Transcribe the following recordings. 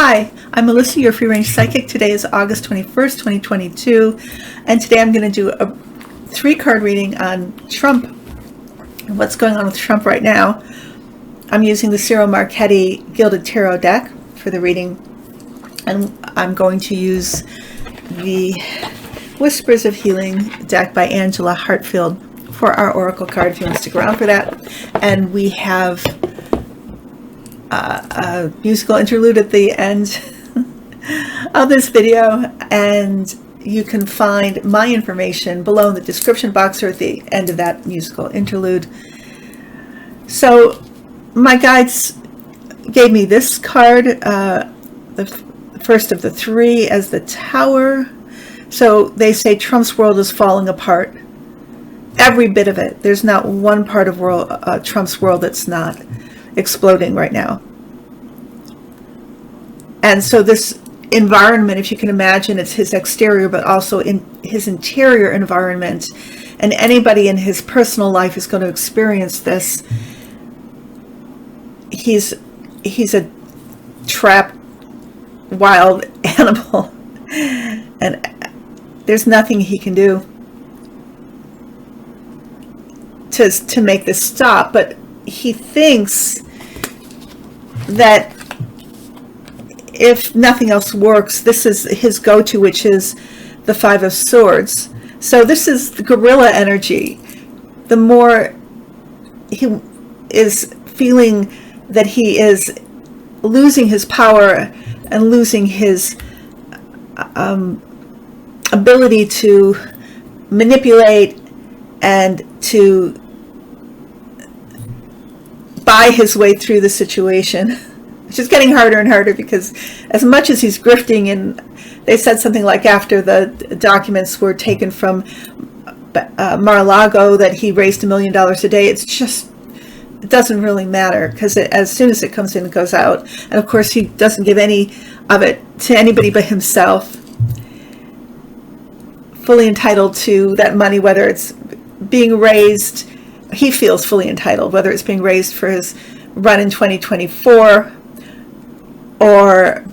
Hi, I'm Melissa, your free-range psychic. Today is August 21st, 2022, and today I'm going to do a 3-card reading on Trump and what's going on with Trump right now. I'm using the Ciro Marchetti Gilded Tarot deck for the reading, and I'm going to use the Whispers of Healing deck by Angela Hartfield for our oracle card if you want to stick around for that. And we have a musical interlude at the end of this video, and you can find my information below in the description box or at the end of that musical interlude. So my guides gave me this card, the first of the 3, as the Tower. So they say Trump's world is falling apart. Every bit of it. There's not one part of Trump's world that's not exploding right now. And so this environment, if you can imagine, it's his exterior, but also in his interior environment. And anybody in his personal life is going to experience this. He's a trapped wild animal, and there's nothing he can do to make this stop. But he thinks that if nothing else works, this is his go-to, which is the 5 of Swords. So this is the guerrilla energy. The more he is feeling that he is losing his power and losing his ability to manipulate and to buy his way through the situation, which is getting harder and harder, because as much as he's grifting, and they said something like after the documents were taken from Mara Lago that he raised $1 million a day, it's just, it doesn't really matter, because as soon as it comes in, it goes out. And of course he doesn't give any of it to anybody but himself. Fully entitled to that money, whether it's being raised, he feels fully entitled, whether it's being raised for his run in 2024 or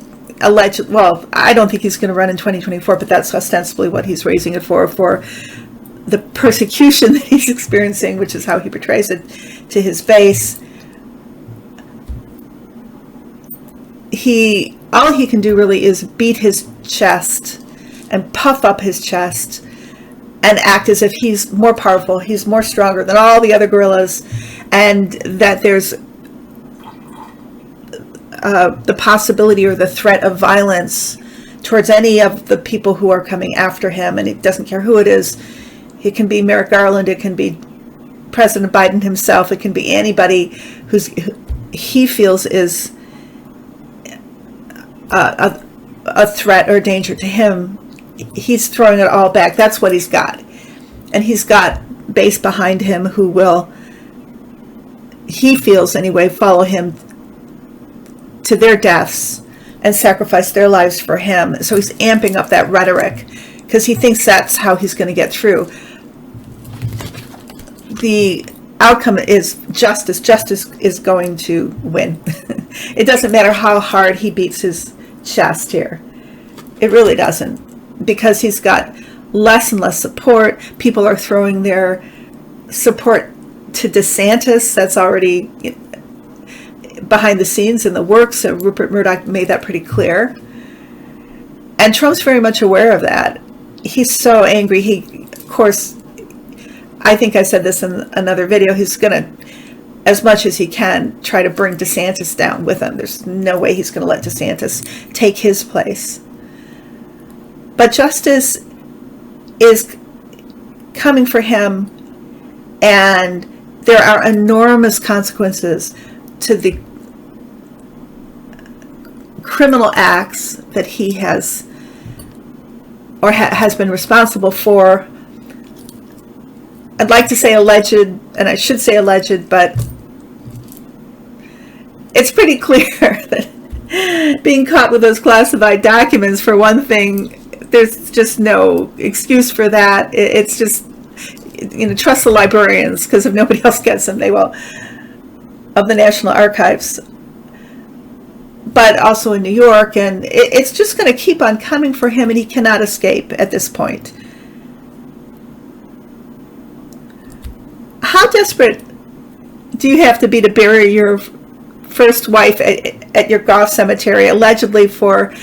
alleged, well, I don't think he's going to run in 2024, but that's ostensibly what he's raising it for the persecution that he's experiencing, which is how he portrays it to his base. All he can do really is beat his chest and puff up his chest and act as if he's more powerful, he's more stronger than all the other gorillas, and that there's the possibility or the threat of violence towards any of the people who are coming after him. And it doesn't care who it is. It can be Merrick Garland, it can be President Biden himself, it can be anybody who he feels is a threat or danger to him. He's throwing it all back. That's what he's got. And he's got base behind him who will, he feels anyway, follow him to their deaths and sacrifice their lives for him. So he's amping up that rhetoric because he thinks that's how he's going to get through. The outcome is justice. Justice is going to win. It doesn't matter how hard he beats his chest here. It really doesn't, because he's got less and less support. People are throwing their support to DeSantis. That's already behind the scenes in the works. Rupert Murdoch made that pretty clear. And Trump's very much aware of that. He's so angry. He, of course, I think I said this in another video, he's going to, as much as he can, try to bring DeSantis down with him. There's no way he's going to let DeSantis take his place. But justice is coming for him, and there are enormous consequences to the criminal acts that he has or has been responsible for. I'd like to say alleged, and I should say alleged, but it's pretty clear that being caught with those classified documents, for one thing, there's just no excuse for that. It's just, trust the librarians, because if nobody else gets them, they will, of the National Archives. but also in New York, and it's just going to keep on coming for him, and he cannot escape at this point. How desperate do you have to be to bury your first wife at your golf cemetery, allegedly for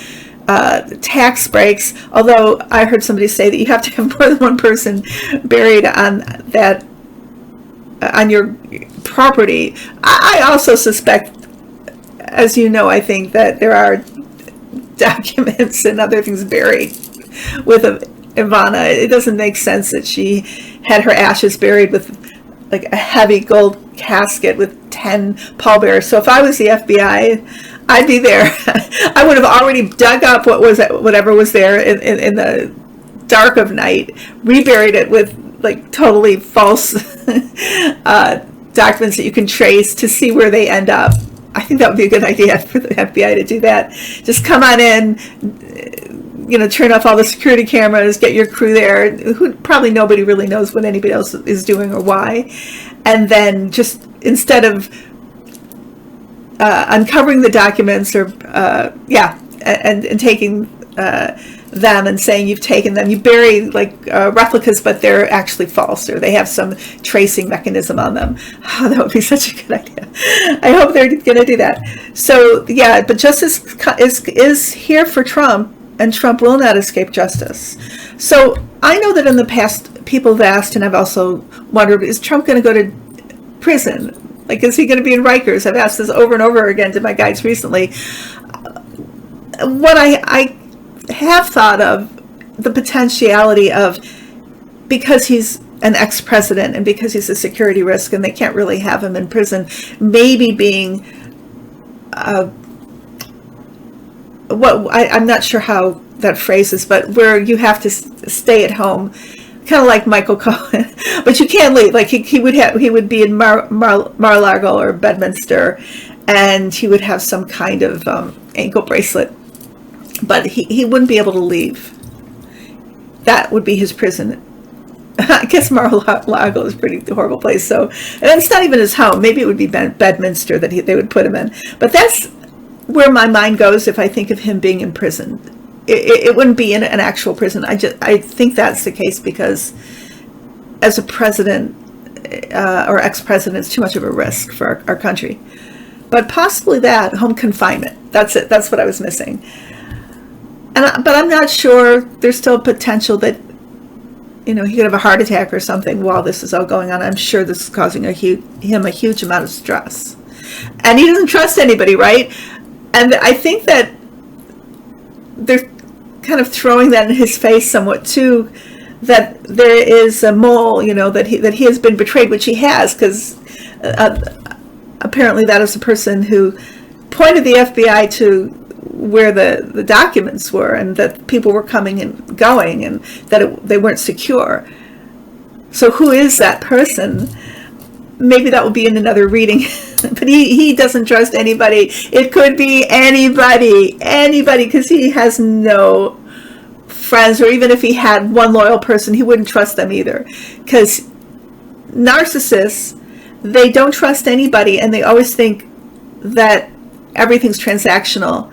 tax breaks? Although I heard somebody say that you have to have more than one person buried on your property. I also suspect, as you know, I think that there are documents and other things buried with Ivana. It doesn't make sense that she had her ashes buried with like a heavy gold casket with 10 pallbearers. So if I was the FBI, I'd be there. I would have already dug up whatever was there in the dark of night, reburied it with like totally false documents that you can trace to see where they end up. I think that would be a good idea for the FBI to do that. Just come on in, turn off all the security cameras, get your crew there, who probably nobody really knows what anybody else is doing or why. And then just instead of uncovering the documents and taking them and saying you've taken them, you bury like replicas, but they're actually false, or they have some tracing mechanism on them. Oh, that would be such a good idea. I hope they're going to do that. So yeah, but justice is here for Trump, and Trump will not escape justice. So I know that in the past people have asked, and I've also wondered, is Trump going to go to prison? Like, is he going to be in Rikers? I've asked this over and over again to my guides recently. What I have thought of the potentiality of, because he's an ex-president and because he's a security risk and they can't really have him in prison, maybe being I'm not sure how that phrase is, but where you have to stay at home, kind of like Michael Cohen, but you can't leave. Like he would be in Mara Lago or Bedminster, and he would have some kind of ankle bracelet, but he wouldn't be able to leave. That would be his prison. I guess Mara Lago is a pretty horrible place. So, and it's not even his home. Maybe it would be Bedminster that they would put him in. But that's where my mind goes if I think of him being in prison. It wouldn't be in an actual prison. I think that's the case because as a president or ex-president, it's too much of a risk for our country. But possibly that, home confinement. That's it. That's what I was missing. But I'm not sure. There's still potential that he could have a heart attack or something while this is all going on. I'm sure this is causing him a huge amount of stress. And he doesn't trust anybody, right? And I think that they're kind of throwing that in his face somewhat too, that there is a mole, that he has been betrayed, which he has, because apparently that is the person who pointed the FBI to where the documents were, and that people were coming and going, and that they weren't secure. So who is that person? Maybe that will be in another reading. But he doesn't trust anybody. It could be anybody, because he has no friends, or even if he had one loyal person, he wouldn't trust them either. Because narcissists, they don't trust anybody, and they always think that everything's transactional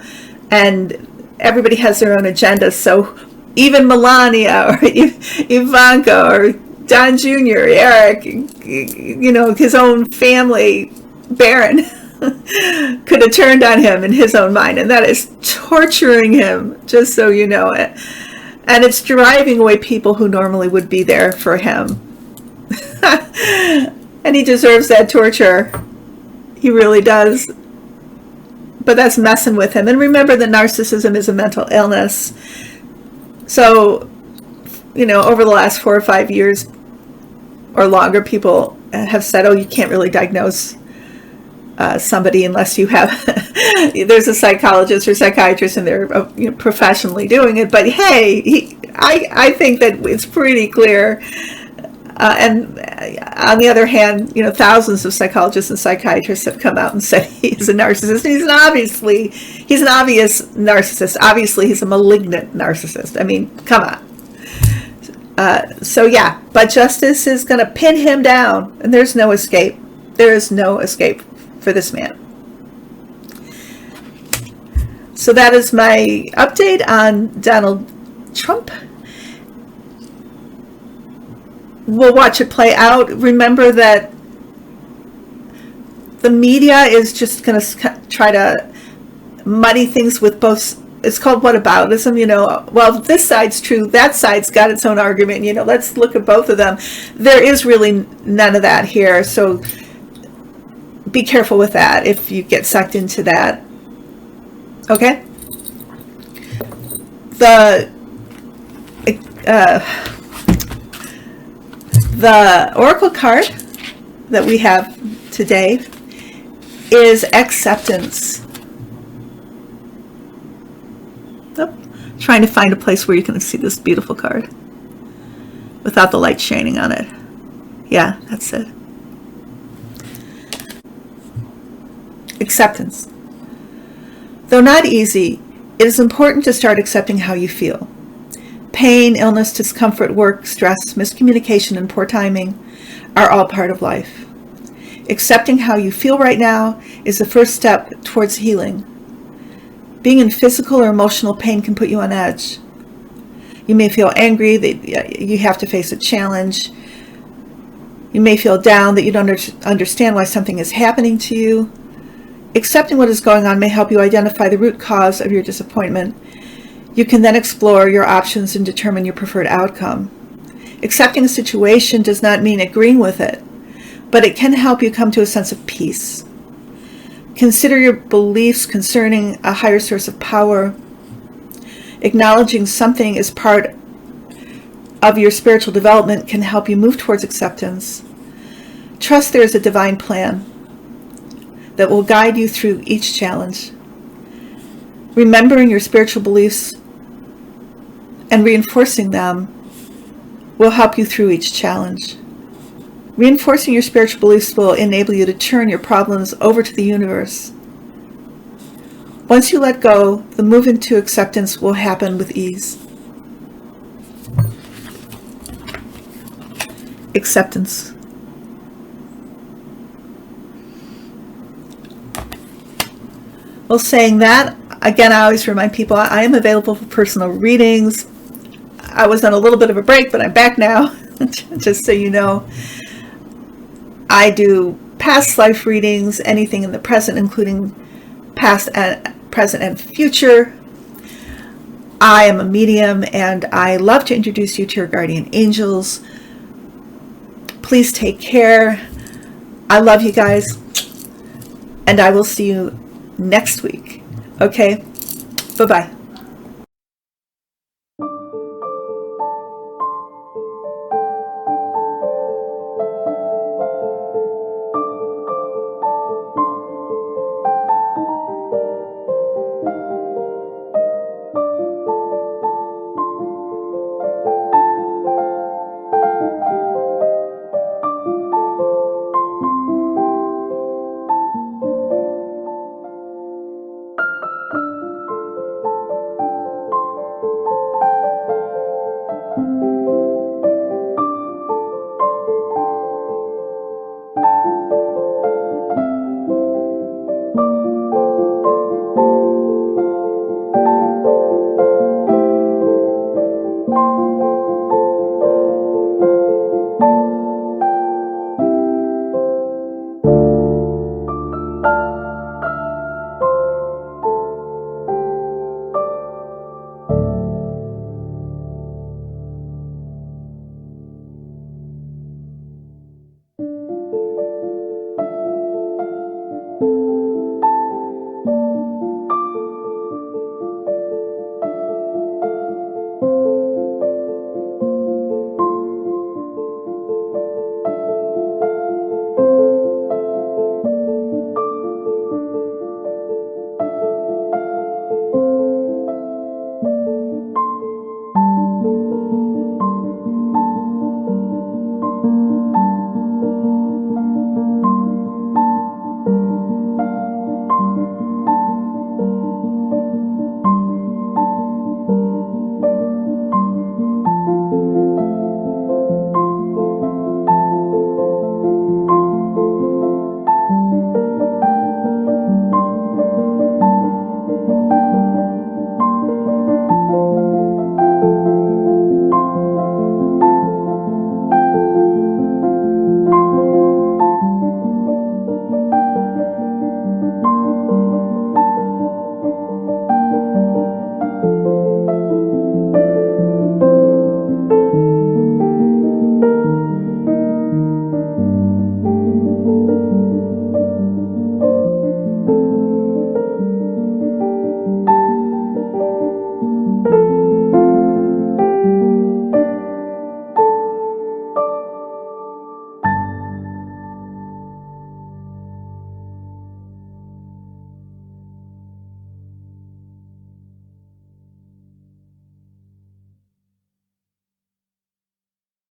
and everybody has their own agenda. So even Melania or Ivanka or Don Jr., Eric, his own family, Barron, could have turned on him in his own mind, and that is torturing him, just so you know it. And it's driving away people who normally would be there for him. And he deserves that torture. He really does. But that's messing with him. And remember that narcissism is a mental illness. So, over the last 4 or 5 years or longer, people have said, you can't really diagnose somebody unless you have there's a psychologist or psychiatrist and they're professionally doing it. But hey, I think that it's pretty clear. And on the other hand, thousands of psychologists and psychiatrists have come out and said he's a narcissist. He's an obvious narcissist. Obviously, he's a malignant narcissist. I mean, come on. So yeah, but justice is going to pin him down, and there's no escape. There is no escape for this man. So that is my update on Donald Trump. We'll watch it play out. Remember that the media is just going to try to muddy things with both. It's called whataboutism, well, this side's true, that side's got its own argument, let's look at both of them. There is really none of that here, so be careful with that if you get sucked into that. Okay? The Oracle card that we have today is acceptance. Trying to find a place where you can see this beautiful card without the light shining on it. Yeah, that's it. Acceptance. Though not easy, it is important to start accepting how you feel. Pain, illness, discomfort, work, stress, miscommunication, and poor timing are all part of life. Accepting how you feel right now is the first step towards healing. Being in physical or emotional pain can put you on edge. You may feel angry that you have to face a challenge. You may feel down that you don't understand why something is happening to you. Accepting what is going on may help you identify the root cause of your disappointment. You can then explore your options and determine your preferred outcome. Accepting a situation does not mean agreeing with it, but it can help you come to a sense of peace. Consider your beliefs concerning a higher source of power. Acknowledging something is part of your spiritual development can help you move towards acceptance. Trust there is a divine plan that will guide you through each challenge. Remembering your spiritual beliefs and reinforcing them will help you through each challenge. Reinforcing your spiritual beliefs will enable you to turn your problems over to the universe. Once you let go, the move into acceptance will happen with ease. Acceptance. Well, saying that, again, I always remind people I am available for personal readings. I was on a little bit of a break, but I'm back now, just so you know. I do past life readings, anything in the present, including past and present and future. I am a medium, and I love to introduce you to your guardian angels. Please take care. I love you guys, and I will see you next week. Okay? Bye-bye.